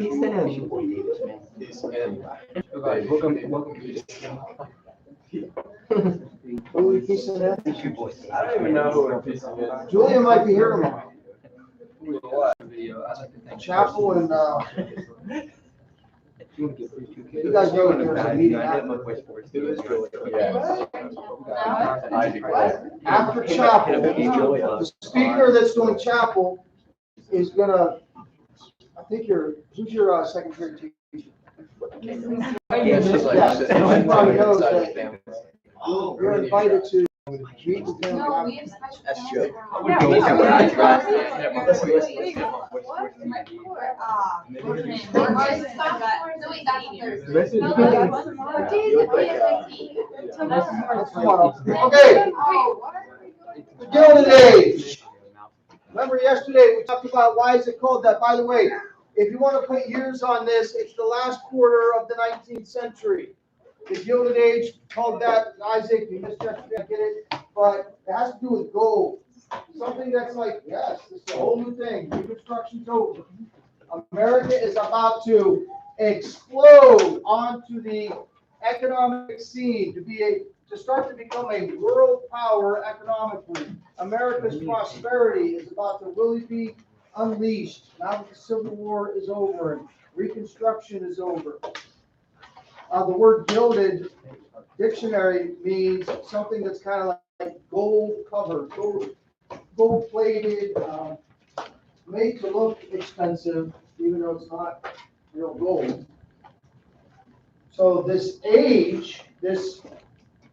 Peace to him. Welcome. Who is peace in him? I don't even know who a piece of it is. Julia might be here tomorrow. What? Chapel and You you guys know there's a meeting after chapel. The speaker that's doing chapel is gonna. I think who's your secretary teacher? She probably knows that you're invited to meet with him. No, we have special. That's true. Okay, the Gilded Age. Remember yesterday we talked about why is it called that? By the way, if you want to put years on this, it's the last quarter of the 19th century. The Gilded Age called that, Isaac, you missed yesterday, I get it, but it has to do with gold. Something that's like, yes, this is a whole new thing. Reconstruction's over. America is about to explode onto the economic scene to start to become a world power economically. America's prosperity is about to really be unleashed now that the Civil War is over and Reconstruction is over. The word gilded dictionary means something that's kind of like gold covered, gold plated, made to look expensive, even though it's not real gold. So this age, this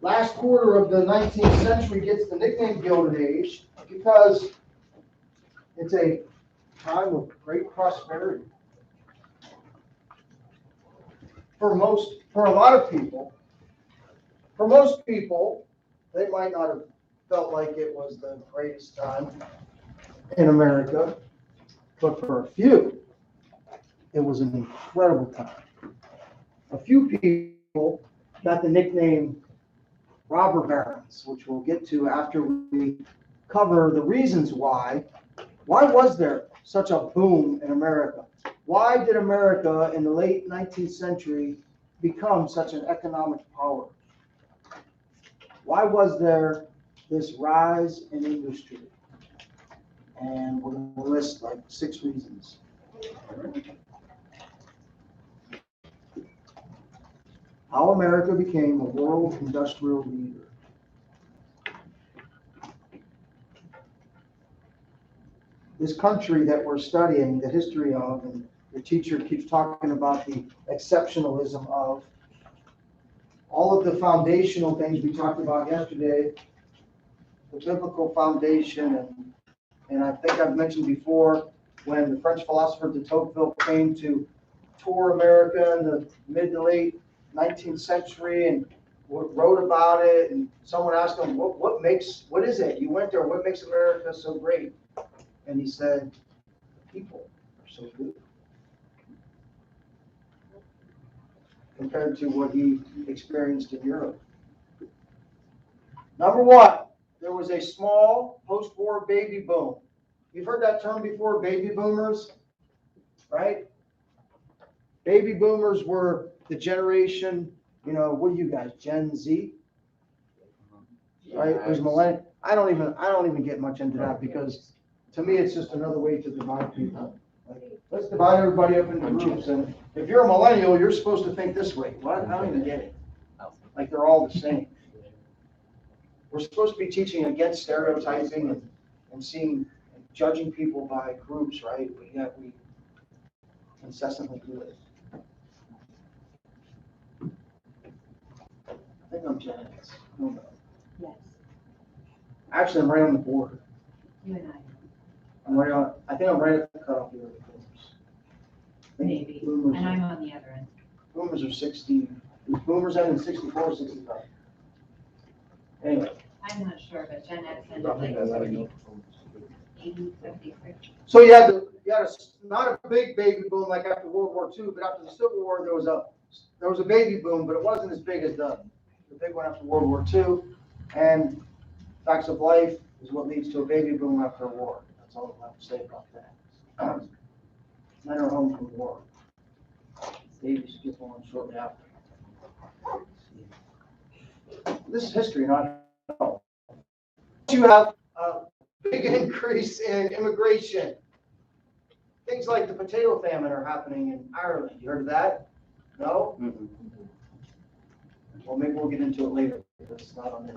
last quarter of the 19th century gets the nickname Gilded Age because it's a time of great prosperity. For a lot of people, they might not have felt like it was the greatest time in America, but for a few, it was an incredible time. A few people got the nickname robber barons, which we'll get to after we cover the reasons why. Why was there such a boom in America? Why did America in the late 19th century become such an economic power? Why was there this rise in industry? And we're going to list like 6 reasons. How America became a world industrial leader. This country that we're studying the history of, and the teacher keeps talking about the exceptionalism of, all of the foundational things we talked about yesterday, the biblical foundation, and I think I've mentioned before, when the French philosopher de Tocqueville came to tour America in the mid to late 19th century and wrote about it, and someone asked him, what is it? You went there, what makes America so great? And he said, the people are so good. Compared to what he experienced in Europe. Number one, there was a small post-war baby boom. You've heard that term before, baby boomers, right? Baby boomers were the generation, what are you guys, Gen Z? Right? It was millennial. I don't even get much into that because to me it's just another way to divide people. Like, let's divide everybody up into groups, and if you're a millennial, you're supposed to think this way. What? I don't even get it. Like they're all the same. We're supposed to be teaching against stereotyping and seeing and judging people by groups, right? But yet we incessantly do it. I think I'm Gen X. I don't know. Yes, Actually, I'm right on the border. you and I, I think I'm right at the cutoff here. maybe, Boomers, and I'm on the other end. boomers are 60. Boomers end in 64 or 65. Anyway. I'm not sure, but Gen X ended Roughly, like that's how you 80, 76. So you had not a big baby boom like after World War II, but after the Civil War there was a baby boom, but it wasn't as big as the big one after World War II. And facts of life is what leads to a baby boom after a war. That's all I have to say about that. Men are home from war. Maybe skip on shortly after. This is history, not no. You have a big increase in immigration. Things like the potato famine are happening in Ireland. You heard of that? No? Well, maybe we'll get into it later. It's not on the.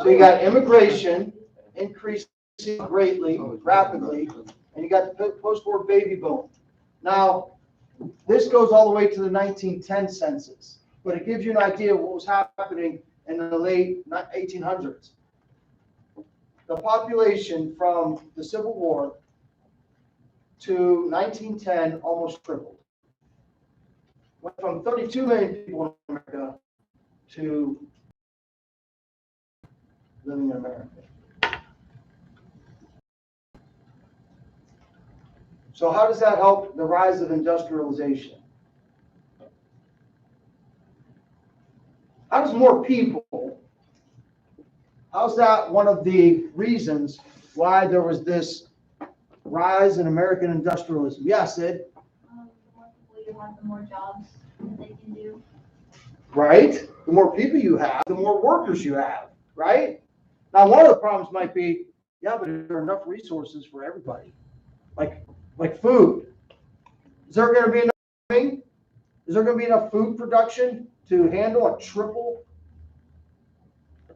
So you got immigration increasing greatly, rapidly, and you got the post-war baby boom. Now, this goes all the way to the 1910 census, but it gives you an idea of what was happening in the late 1800s. The population from the Civil War to 1910 almost tripled. Went from 32 million people in America to living in America. So how does that help the rise of industrialization? How does more people, how's that one of the reasons why there was this rise in American industrialism? Yeah, Sid? The more people you have, the more jobs that they can do. Right? The more people you have, the more workers you have, right? Now, one of the problems might be, yeah, but there are enough resources for everybody, like food. Is there going to be enough? Is there going to be enough food production to handle a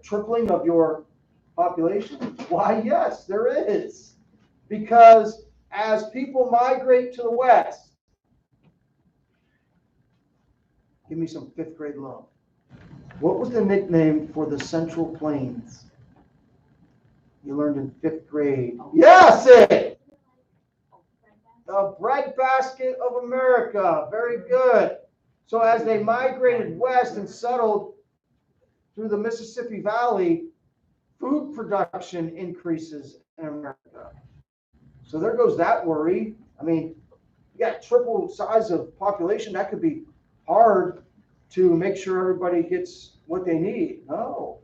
tripling of your population? Why, yes, there is. Because as people migrate to the West, give me some fifth grade love. What was the nickname for the Central Plains? You learned in fifth grade. Yes, it. The breadbasket of America. Very good. So as they migrated west and settled through the Mississippi Valley, food production increases in America. So there goes that worry. I mean, you got triple size of population. That could be hard to make sure everybody gets what they need. No.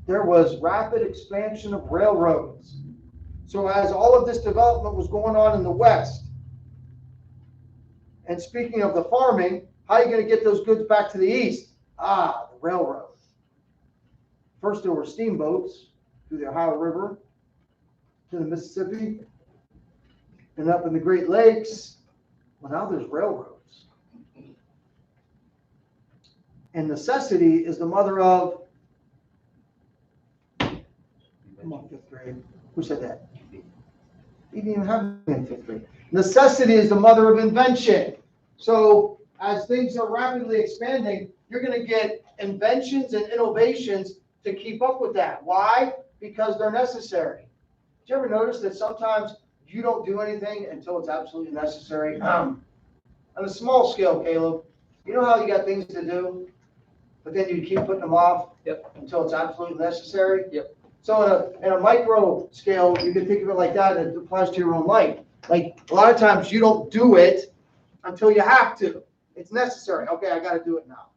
There was rapid expansion of railroads. So as all of this development was going on in the West, and speaking of the farming, how are you going to get those goods back to the East? The railroad. First there were steamboats through the Ohio River to the Mississippi and up in the Great Lakes. Well, now there's railroads. And necessity is the mother of, come on, fifth grade. Who said that? You didn't even have it in fifth grade. Necessity is the mother of invention. So as things are rapidly expanding, you're going to get inventions and innovations to keep up with that. Why? Because they're necessary. Did you ever notice that sometimes you don't do anything until it's absolutely necessary? On a small scale, Caleb, you know how you got things to do, but then you keep putting them off until it's absolutely necessary? Yep. So in a micro scale, you can think of it like that, and it applies to your own life. Like a lot of times you don't do it until you have to. It's necessary. Okay, I got to do it now.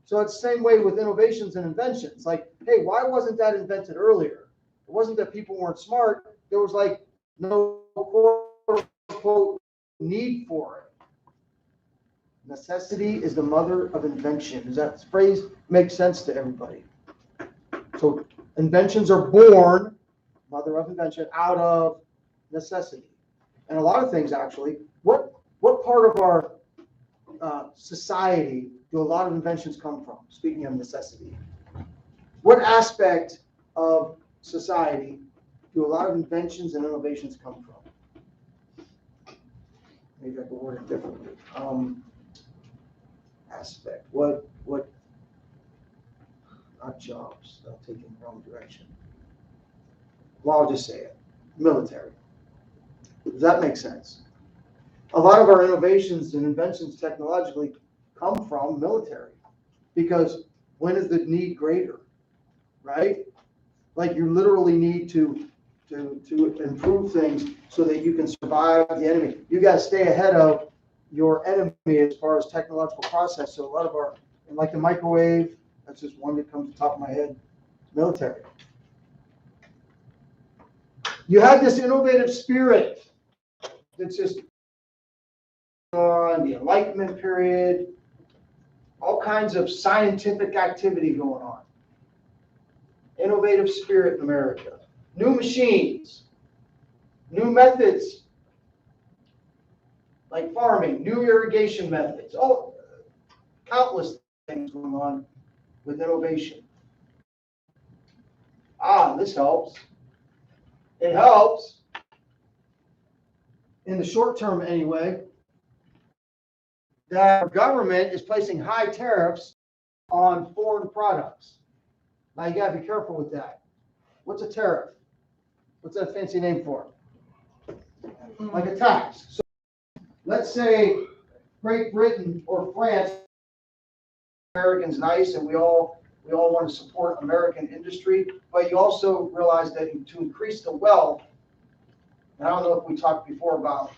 So it's the same way with innovations and inventions. Like, hey, why wasn't that invented earlier? It wasn't that people weren't smart. There was like no quote unquote need for it. Necessity is the mother of invention. Does that phrase make sense to everybody? So inventions are born, mother of invention, out of necessity. And a lot of things actually, what part of our society do a lot of inventions come from? Speaking of necessity, what aspect of society do a lot of inventions and innovations come from? Maybe I could word it differently. Aspect. What? Not jobs. I'll take it in the wrong direction. Well, I'll just say it. Military. Does that make sense? A lot of our innovations and inventions technologically come from military, because when is the need greater, right? Like you literally need to improve things so that you can survive the enemy. You got to stay ahead of your enemy as far as technological process. So a lot of our, like the microwave, that's just one that comes to the top of my head, military. You had this innovative spirit that's just on the Enlightenment period, all kinds of scientific activity going on. Innovative spirit in America. New machines, new methods like farming, new irrigation methods, countless things going on with innovation. This helps. It helps in the short term anyway, that our government is placing high tariffs on foreign products. Now you gotta be careful with that. What's a tariff? What's that fancy name for it? Like a tax. So let's say Great Britain or France, Americans nice, and we all want to support American industry, but you also realize that to increase the wealth, and I don't know if we talked before about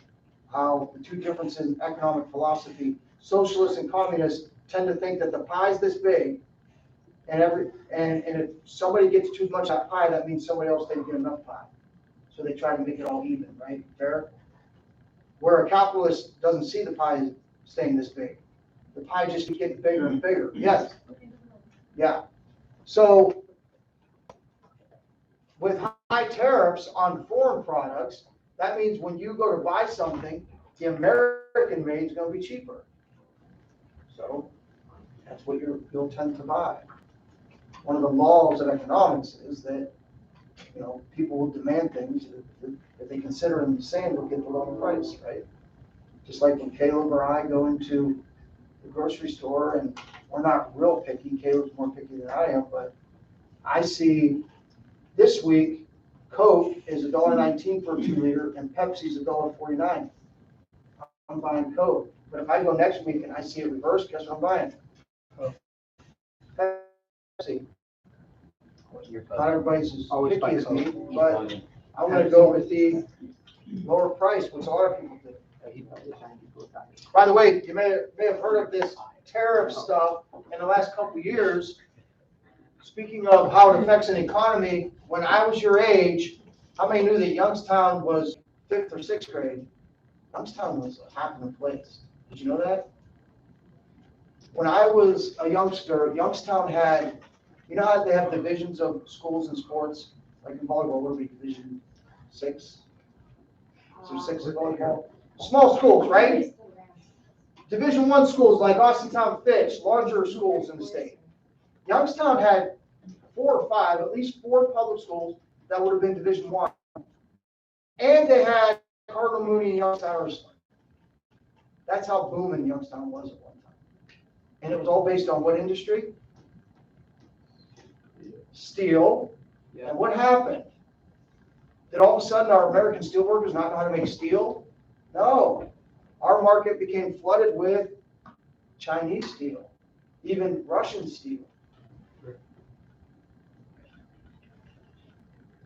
how the two differences in economic philosophy, socialists and communists tend to think that the pie is this big, and if somebody gets too much of that pie, that means somebody else didn't get enough pie. So they try to make it all even, right? Fair? Where a capitalist doesn't see the pie staying this big. The pie just keeps getting bigger and bigger. Yes? Yeah. So with high tariffs on foreign products, that means when you go to buy something, the American made is going to be cheaper. So that's what you'll tend to buy. One of the laws of economics is that, people will demand things that if they consider them the same, they'll get the lower price, right? Just like when Caleb or I go into the grocery store, and we're not real picky. Caleb's more picky than I am, but I see this week Coke is $1.19 for a 2 liter and Pepsi's $1.49. I'm buying Coke. But if I go next week and I see it reversed, guess what I'm buying? Pepsi. Not everybody's as picky as me, but I'm going to go with the lower price, which a lot of people do. By the way, you may have heard of this tariff stuff in the last couple of years. Speaking of how it affects an economy, when I was your age, how many knew that Youngstown was 5th or 6th grade? Youngstown was half in the place. Did you know that? When I was a youngster, Youngstown had, you know how they have divisions of schools and sports? Like in volleyball, what would be Division 6? So 6 is volleyball. Small schools, right? Division 1 schools like Austintown Fitch, larger schools in the state. Youngstown had 4 or 5, at least 4 public schools that would have been Division 1. And they had Cardinal Mooney and Youngstown. That's how booming Youngstown was at one time. And it was all based on what industry? Steel. Yeah. And what happened? Did all of a sudden our American steelworkers not know how to make steel? No. Our market became flooded with Chinese steel, even Russian steel.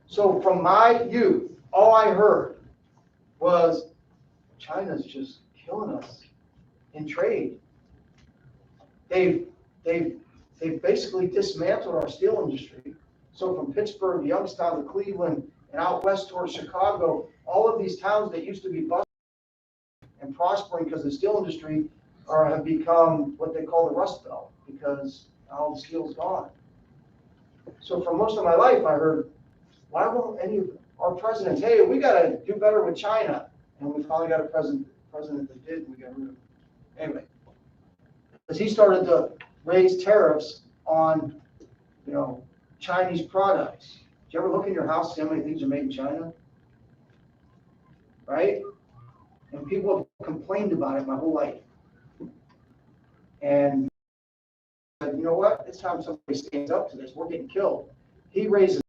So from my youth, all I heard was China's just killing us in trade. They've basically dismantled our steel industry. So from Pittsburgh, Youngstown to Cleveland, and out west towards Chicago, all of these towns that used to be bustling and prospering because of the steel industry have become what they call the Rust Belt because all the steel's gone. So for most of my life, I heard, why won't any of our presidents, hey, we got to do better with China? And we finally got a president that did, and we got rid of him. Anyway, because he started to raise tariffs on, Chinese products. Do you ever look in your house, see how many things are made in China? Right? And people have complained about it my whole life. And said, you know what? It's time somebody stands up to this. We're getting killed. He raises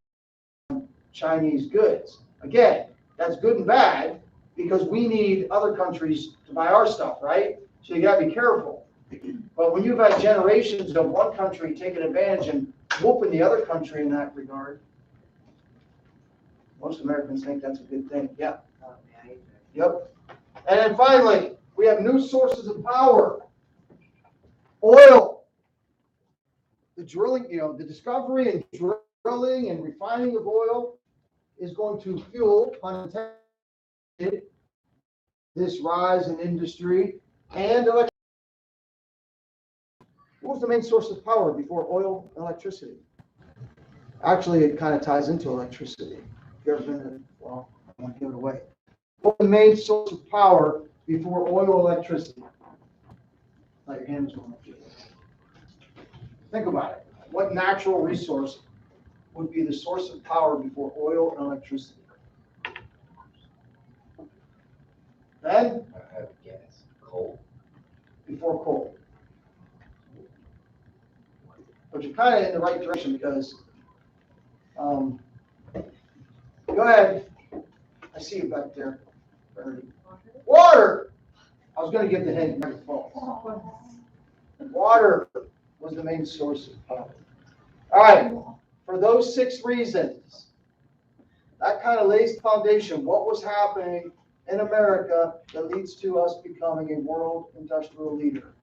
Chinese goods. Again, that's good and bad because we need other countries to buy our stuff, right? So you got to be careful. But when you've had generations of one country taking advantage and whooping the other country in that regard, most Americans think that's a good thing. Yeah. Yep. And then finally, we have new sources of power. Oil. The drilling, the discovery and drilling and refining of oil is going to fuel, pun intended, this rise in industry and electricity. What was the main source of power before oil and electricity? Actually, it kind of ties into electricity. If you ever been to, well, I want to give it away. What was the main source of power before oil and electricity? Let your hands go up. Think about it. What natural resource would be the source of power before oil and electricity? Ben? I have a guess. Coal. Before coal. But you're kind of in the right direction because, go ahead. I see you back there. Water! I was going to give the hint, never false. Water was the main source of power. All right, for those 6 reasons, that kind of lays the foundation. What was happening in America that leads to us becoming a world industrial leader?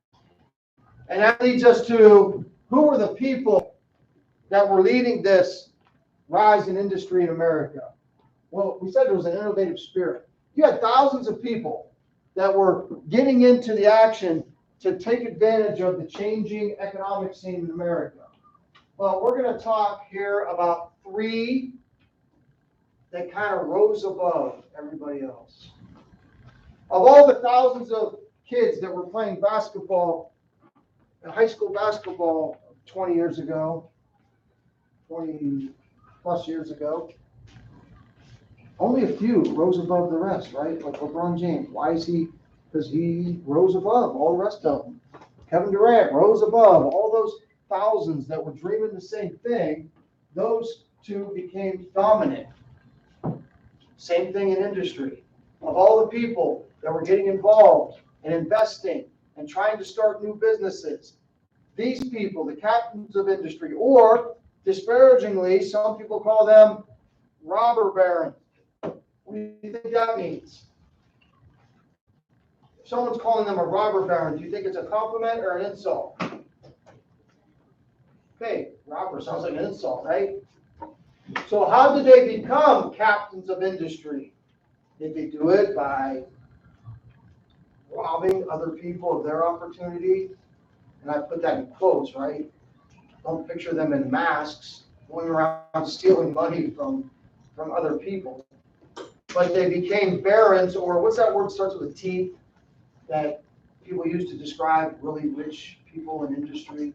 And that leads us to who were the people that were leading this rise in industry in America? Well, we said there was an innovative spirit. You had thousands of people that were getting into the action to take advantage of the changing economic scene in America. Well, we're going to talk here about 3 that kind of rose above everybody else. Of all the thousands of kids that were playing basketball, high school basketball 20 years ago, 20 plus years ago, only a few rose above the rest, right? Like LeBron James. Why is he? Because he rose above all the rest of them. Kevin Durant rose above all those thousands that were dreaming the same thing. Those 2 became dominant. Same thing in industry. Of all the people that were getting involved and investing and trying to start new businesses, these people, the captains of industry, or disparagingly, some people call them robber barons. What do you think that means? If someone's calling them a robber baron, do you think it's a compliment or an insult? Okay, robber sounds like an insult, right? So how did they become captains of industry? Did they do it by robbing other people of their opportunity? And I put that in quotes, right? Don't picture them in masks going around stealing money from other people. But they became barons, or what's that word starts with a T that people use to describe really rich people in industry?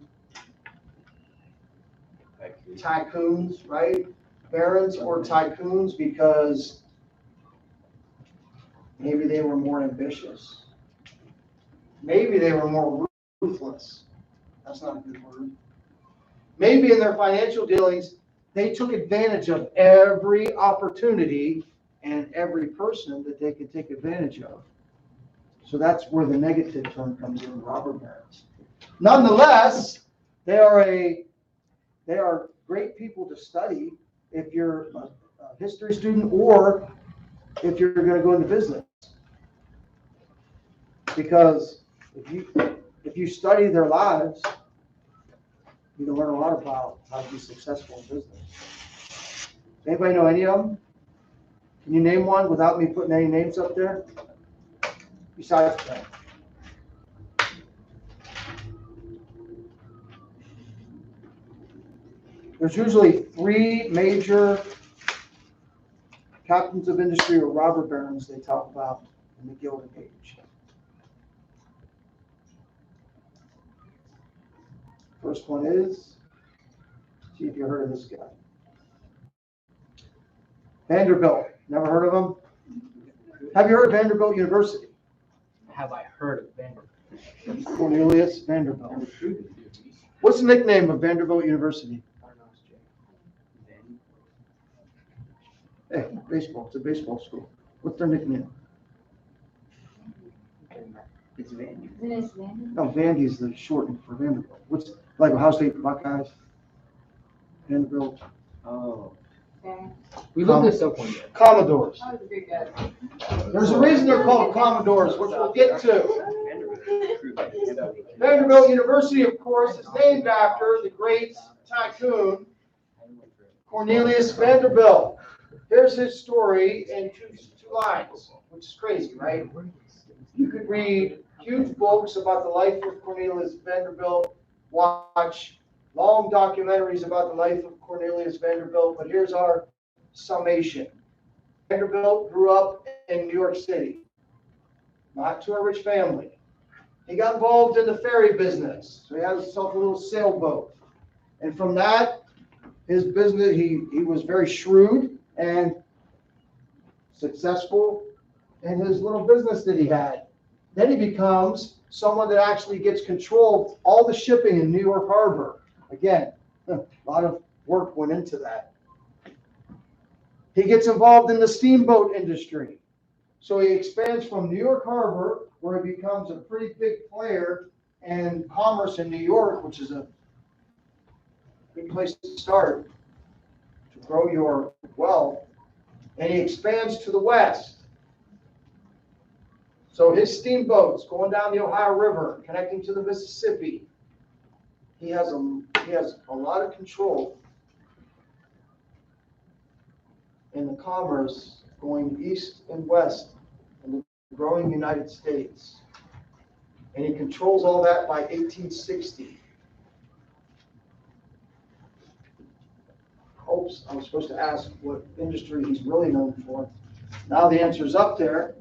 Tycoons, right? Barons or tycoons because maybe they were more ambitious. Maybe they were more ruthless. That's not a good word. Maybe in their financial dealings, they took advantage of every opportunity and every person that they could take advantage of. So that's where the negative term comes in, robber barons. Nonetheless, they are great people to study if you're a history student or if you're going to go into business. Because if you study their lives, you can learn a lot about how to be successful in business. Anybody know any of them? Can you name one without me putting any names up there? Besides that. There's usually 3 major captains of industry or robber barons they talk about in the Gilded Age. First one is, see if you heard of this guy. Vanderbilt. Never heard of him? Have you heard of Vanderbilt University? Have I heard of Vanderbilt? Cornelius Vanderbilt. What's the nickname of Vanderbilt University? Hey, baseball. It's a baseball school. What's their nickname? It's Vandy. No, Vandy is the shortening for Vanderbilt. What's like Ohio State Buckeyes? Vanderbilt. Oh. We looked this up one day. Commodores. That was a good guess. There's a reason they're called Commodores, which we'll get to. Vanderbilt University, of course, is named after the great tycoon Cornelius Vanderbilt. here's his story in two lines, which is crazy, right? You could read huge books about the life of Cornelius Vanderbilt, watch long documentaries about the life of Cornelius Vanderbilt, but here's our summation. Vanderbilt grew up in New York City, not to a rich family. He got involved in the ferry business, so he had himself a little sailboat. And from that, his business, he was very shrewd and successful in his little business that he had. Then he becomes someone that actually gets control of all the shipping in New York Harbor. Again, a lot of work went into that. He gets involved in the steamboat industry. So he expands from New York Harbor, where he becomes a pretty big player in commerce in New York, which is a good place to start to grow your wealth. And he expands to the west. So his steamboats going down the Ohio River, connecting to the Mississippi. He has a lot of control in the commerce going east and west in the growing United States. And he controls all that by 1860. Oops, I was supposed to ask what industry he's really known for. Now the answer is up there.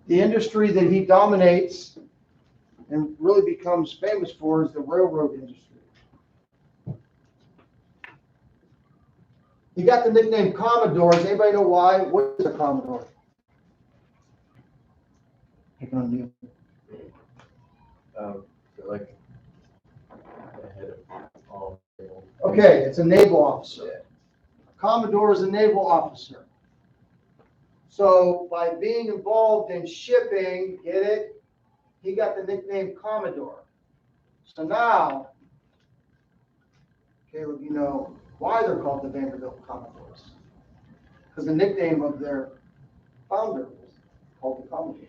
The industry that he dominates and really becomes famous for is the railroad industry. He got the nickname Commodore. Does anybody know why? What is a Commodore? Picking on you. Like ahead of all. Okay, it's a naval officer. Commodore is a naval officer. So by being involved in shipping, get it? He got the nickname Commodore. So now, Caleb, you know why they're called the Vanderbilt Commodores. Because the nickname of their founder was called the Commodore.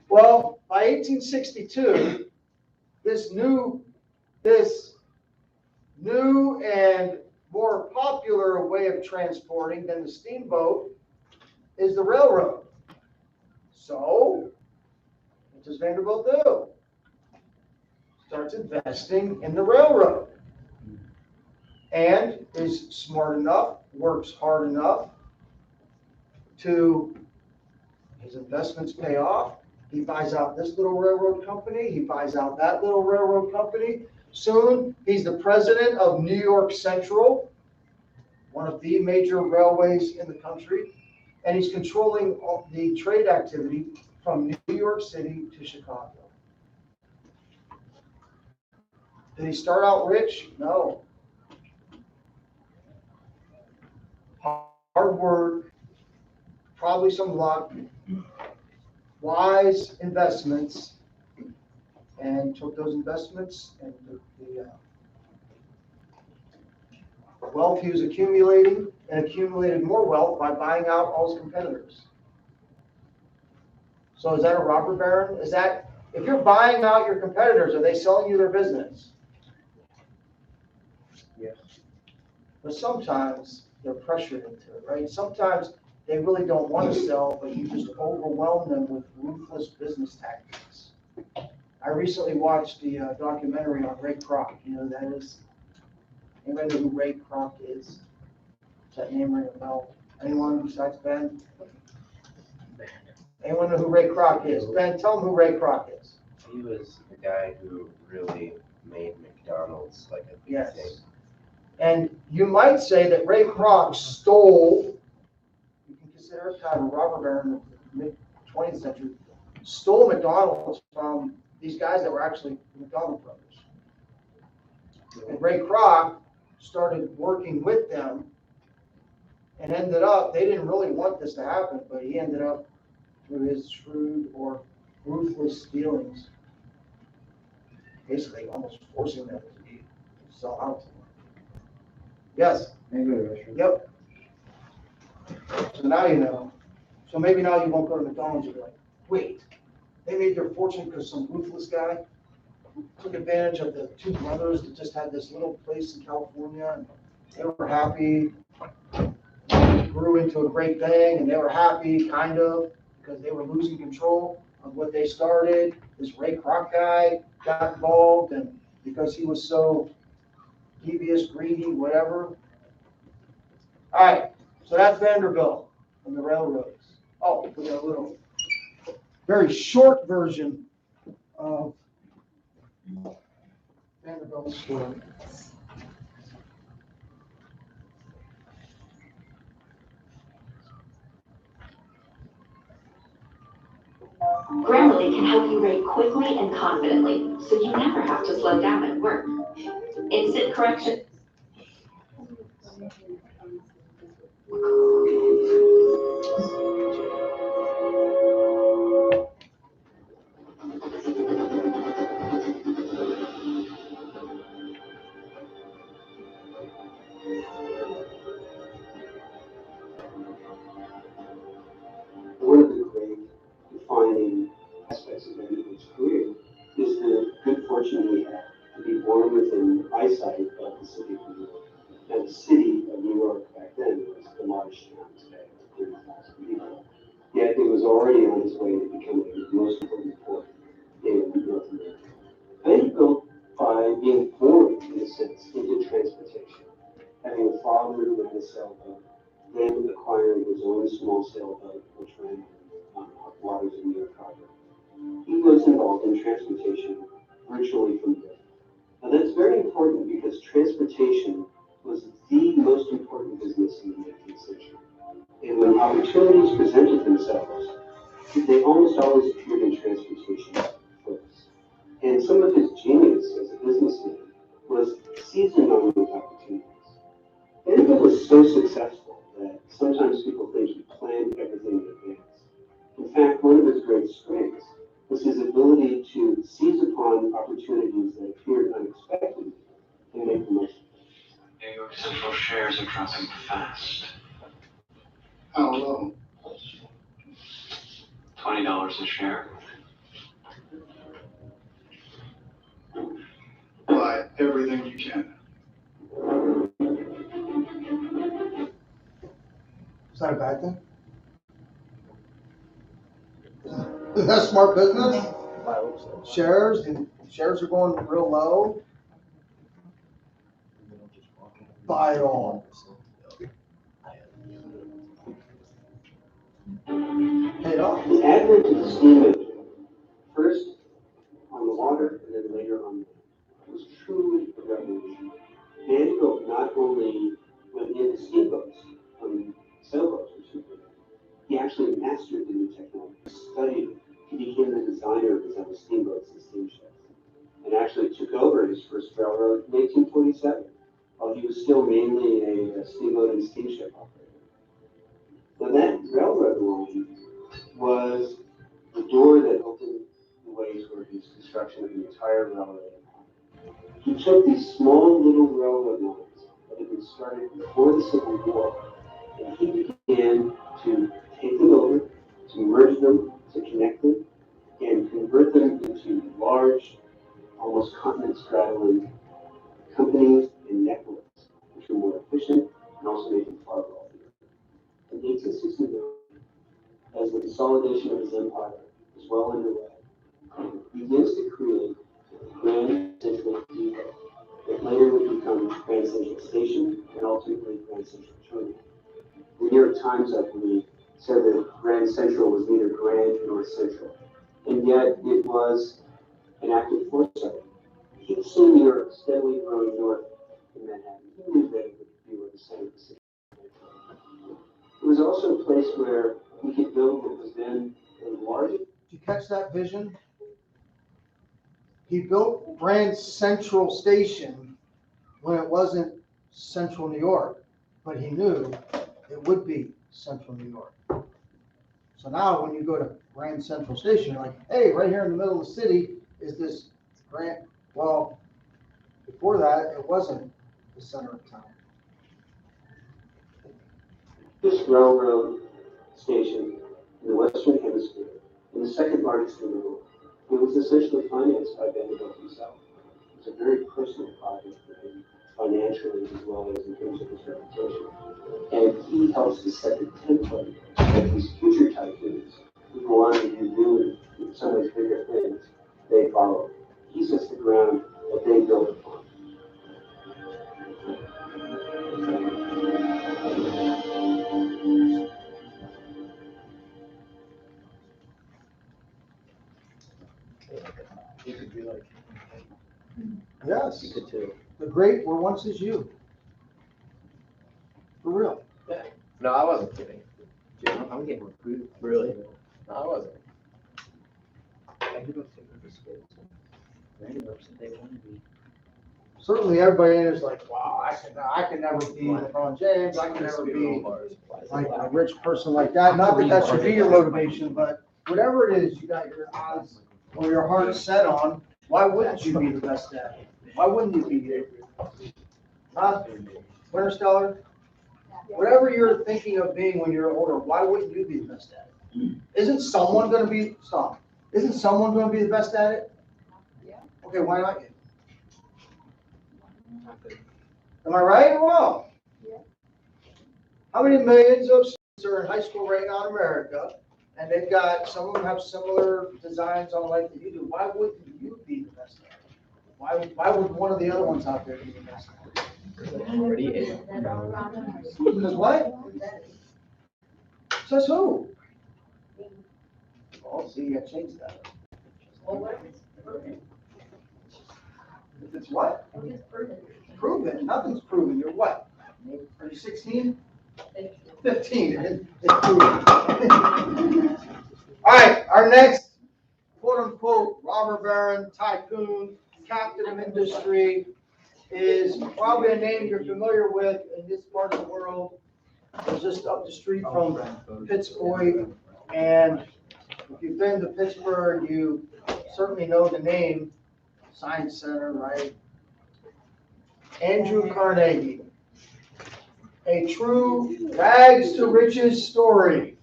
Well, by 1862, this new and more popular way of transporting than the steamboat is the railroad. So, what does Vanderbilt do? Starts investing in the railroad and is smart enough, works hard enough to his investments pay off. He buys out this little railroad company. He buys out that little railroad company. Soon, he's the president of New York Central, one of the major railways in the country, and he's controlling all the trade activity from New York City to Chicago. Did he start out rich? No. Hard work, probably some luck, wise investments, and took those investments and the wealth he was accumulating and accumulated more wealth by buying out all his competitors. So is that a robber baron? Is that, if you're buying out your competitors, are they selling you their business? Yes. But sometimes they're pressured into it, right? Sometimes they really don't want to sell, but you just overwhelm them with ruthless business tactics. I recently watched the documentary on Ray Kroc. You know who that is? Anybody know who Ray Kroc is? Does that name ring a bell? Anyone besides Ben? Anyone know who Ray Kroc is? Ben, tell them who Ray Kroc is. He was the guy who really made McDonald's like a big Yes. thing. And you might say that Ray Kroc stole, you can consider it kind of a robber baron of the mid-20th century, stole McDonald's from these guys that were actually McDonald brothers. And Ray Kroc started working with them and ended up, they didn't really want this to happen, but he ended up, through his shrewd or ruthless dealings, basically almost forcing them to sell out to them. Yes? Yep. So now you know. So maybe now you won't go to McDonald's and be like, wait, they made their fortune because some ruthless guy took advantage of the two brothers that just had this little place in California and they were happy. grew into a great thing, and they were happy, kind of, because they were losing control of what they started. This Ray Kroc guy got involved, and because he was so devious, greedy, whatever. All right, so that's Vanderbilt and the railroads. Oh, we got a little, very short version of Vanderbilt's story. Grammarly can help you write quickly and confidently, so you never have to slow down at work. Instant correction. One of the great defining aspects of Vanderbilt's career is the good fortune we had to be born within eyesight of the city of New York. Now, the city of New York back then was a large town today, 30,000 people. Yet it was already on its way to becoming the most important port in North America. Vanderbilt, by being born, in a sense, into transportation, having a father who ran a sailboat, then acquiring his own small sailboat, which ran on waters of New York Harbor. He was involved in transportation virtually from birth. Now that's very important because transportation was the most important business in the 19th century. And when opportunities presented themselves, they almost always appeared in transportation first. And some of his genius as a businessman was seizing on those opportunities. Vanderbilt was so successful that sometimes people think he planned everything in advance. In fact, one of his great strengths was his ability to seize upon opportunities that appeared unexpected and make the most of it. New York Central shares are dropping fast. How low? $20 a share. Buy everything you can. Is that a bad thing? Is that smart business? Shares, and shares are going real low. Buy it all. Paid off. The advent of the steam engine, first on the water and then later on land, was truly a revolution. Vanderbilt not only went into steamboats from sailboats, he actually mastered the new technology, studied it. He became the designer of his own steamboats and steamships, and actually took over his first railroad in 1847, while he was still mainly a steamboat and steamship operator. Now that railroad line was the door that opened the way toward his construction of the entire railroad empire. He took these small little railroad lines that had been started before the Civil War, and he began to take them over, to merge them, to connect them, and convert them into large, almost continent-straddling companies and networks, which were more efficient and also made him far wealthier. In 1869, as the consolidation of his empire was well underway, he begins to create Grand Central Depot that later would become Grand Central Station and ultimately Grand Central Terminal. The New York Times, I believe, said that Grand Central was neither grand nor central, and yet it was an active foresight. He'd seen New York steadily growing north in Manhattan. He knew that it would be where the center of the city. It was also a place where we could build what was then the largest. Did you catch that vision? He built Grand Central Station when it wasn't Central New York, but he knew it would be Central New York. So now when you go to Grand Central Station, you're like, hey, right here in the middle of the city is this Grand, well, before that, it wasn't the center of town. This railroad station in the Western Hemisphere, and the second largest in the world, it was essentially financed by Vanderbilt himself. It's a very personal project for him, financially as well as in terms of his reputation. And he he helps to set the template that these future tycoons who go on to do new and in some ways bigger things, they follow. He sets the ground that they build upon. You could be like. Yes, You could too. the great were once as you. For real. No, I wasn't kidding. Jim, I'm getting recruited. Really? No, I wasn't. I do not think of this kid. Randy looks like they want to be. Certainly, everybody in is like, wow, I can never be LeBron James, I can never be like a rich person like that. Not that that should be your motivation, but whatever it is, you got your eyes or your heart set on, why wouldn't you be the best at it? Why wouldn't you be it? Huh? Winterstellar? Whatever you're thinking of being when you're older, why wouldn't you be the best at it? Isn't someone gonna be, stop, isn't someone gonna be the best at it? Yeah. Okay, why not you? Am I right or wrong? Yeah. How many millions of students are in high school right now in America, and they've got, some of them have similar designs on life that you do, why wouldn't you be the best at it? Why would one of the other ones out there be the best at it? Already is. Because what? Says who? Oh, see, you gotta change that. If it's what? Proven, nothing's proven, you're what? Are you 16? 15, it's proven. All right, our next quote-unquote robber baron, tycoon, captain of industry is probably a name you're familiar with in this part of the world. It's just up the street from Pittsburgh, and if you've been to Pittsburgh, you certainly know the name, Science Center, right? Andrew Carnegie. A true rags to riches story.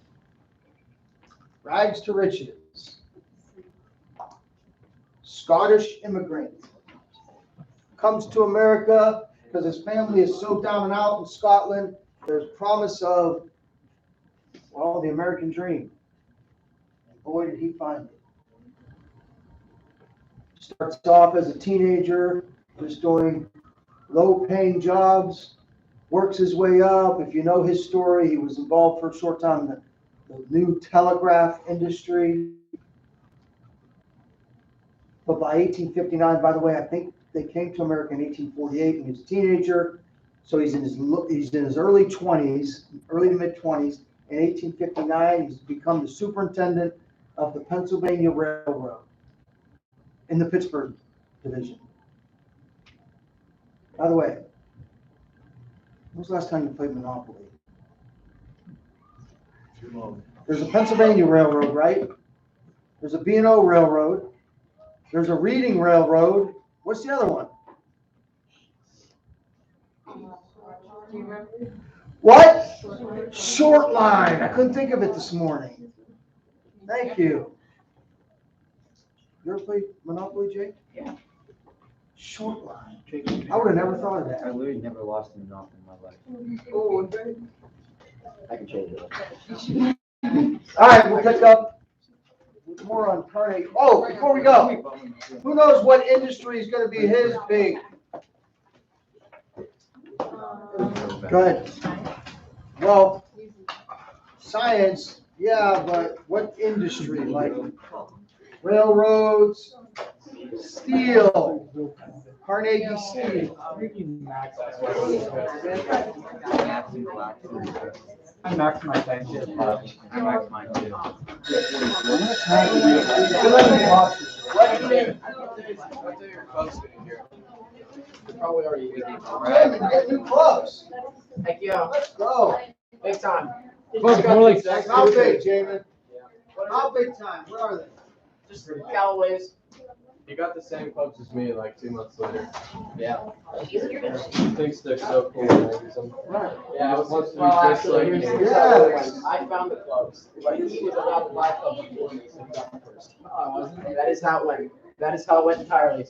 Rags to riches. Scottish immigrant. Comes to America because his family is so down and out in Scotland. There's promise of, well, the American dream. And boy, did he find it. Starts off as a teenager, just doing low-paying jobs, works his way up. If you know his story, he was involved for a short time in the new telegraph industry. But by 1859, by the way, I think they came to America in 1848 when he was a teenager. So he's in his early 20s, early to mid 20s. In 1859, he's become the superintendent of the Pennsylvania Railroad in the Pittsburgh division. By the way, when was the last time you played Monopoly? There's a Pennsylvania Railroad, right? There's a B&O Railroad. There's a Reading Railroad. What's the other one? Do you remember? What? Short Line. I couldn't think of it this morning. Thank you. You ever played Monopoly, Jake? Yeah. Short Line. I would have never thought of that. I literally never lost an Monopoly in my life. Oh, okay. I can change it. All right, we'll pick up with more on Carnegie. Oh, before we go, who knows what industry is going to be his big? Go ahead. Well, science, yeah, but what industry? Like railroads, steel, Carnegie Steel. I maxed my time too. I maxed mine too. Probably already. Get new clubs. Heck yeah. Let's go. Big time. How big, Jamin? How big time? Where are they? Just Callaway's. You got the same clubs as me like 2 months later. Yeah. Thinks they're so cool. Right. Yeah, It wants to be well, just actually, like here's you. how it Yes. went. I found the clubs, but he was allowed to buy clubs before me, so he got them first. That is how it went. That is how it went entirely. So